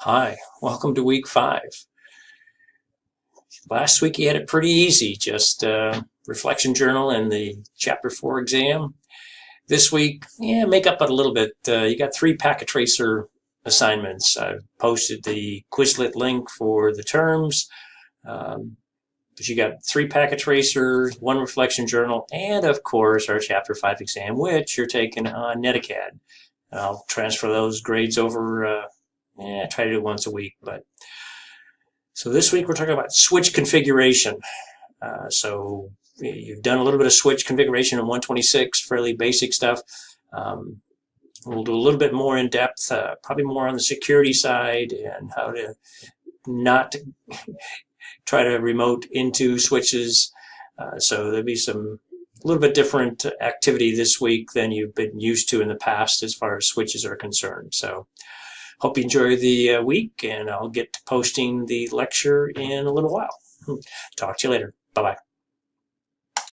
Hi, welcome to week 5. Last week you had it pretty easy, just reflection journal and the chapter 4 exam. This week, make up a little bit. You got 3 PacketTracer assignments. I've posted the Quizlet link for the terms, but you got 3 PacketTracers, 1 reflection journal, and of course our chapter 5 exam, which you're taking on NetAcad. I'll transfer those grades over. I try to do it once a week, but so this week we're talking about switch configuration. So you've done a little bit of switch configuration in 126, fairly basic stuff. We'll do a little bit more in depth, probably more on the security side and how to not try to remote into switches. So there'll be a little bit different activity this week than you've been used to in the past as far as switches are concerned. So hope you enjoy the week, and I'll get to posting the lecture in a little while. Talk to you later. Bye-bye.